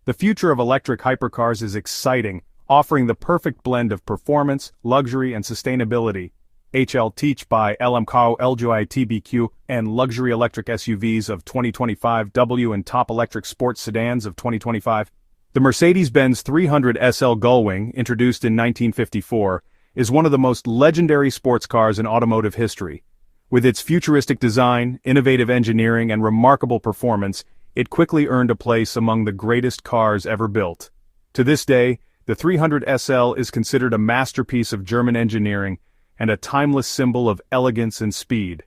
The future of electric hypercars is exciting, offering the perfect blend of performance, luxury and sustainability. HL Teach by LMCO LGI TBQ and luxury electric SUVs of 2025 and top electric sports sedans of 2025. The Mercedes-Benz 300 SL Gullwing, introduced in 1954, is one of the most legendary sports cars in automotive history. With its futuristic design, innovative engineering and remarkable performance, it quickly earned a place among the greatest cars ever built. To this day, the 300 SL is considered a masterpiece of German engineering and a timeless symbol of elegance and speed.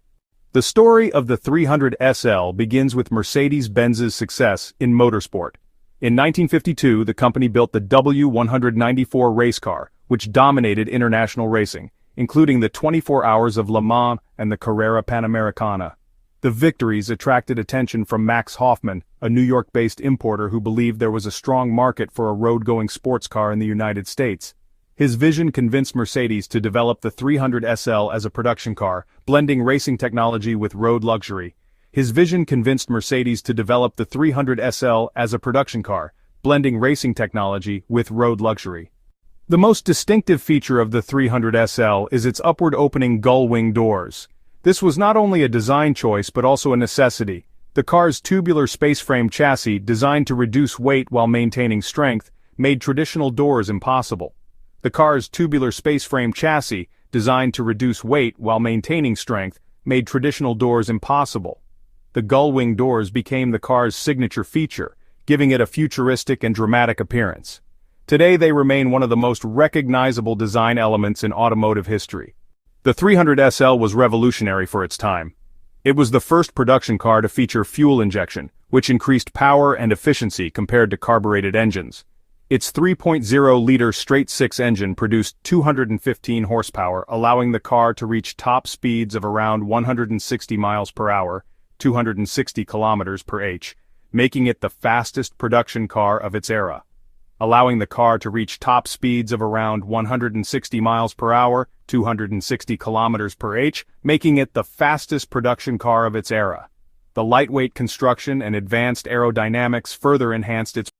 The story of the 300 SL begins with Mercedes-Benz's success in motorsport. In 1952, the company built the W194 race car, which dominated international racing, including the 24 Hours of Le Mans and the Carrera Panamericana. The victories attracted attention from Max Hoffman, a New York-based importer who believed there was a strong market for a road-going sports car in the United States. His vision convinced Mercedes to develop the 300 SL as a production car, blending racing technology with road luxury. The most distinctive feature of the 300 SL is its upward-opening gull-wing doors. This was not only a design choice but also a necessity. The car's tubular space-frame chassis, designed to reduce weight while maintaining strength, made traditional doors impossible. The gull-wing doors became the car's signature feature, giving it a futuristic and dramatic appearance. Today they remain one of the most recognizable design elements in automotive history. The 300 SL was revolutionary for its time. It was the first production car to feature fuel injection, which increased power and efficiency compared to carbureted engines. Its 3.0-liter straight-six engine produced 215 horsepower, allowing the car to reach top speeds of around 160 miles per hour, 260 kilometers per h, making it the fastest production car of its era. Allowing the car to reach top speeds of around 160 miles per hour, 260 kilometers per h, making it the fastest production car of its era. The lightweight construction and advanced aerodynamics further enhanced its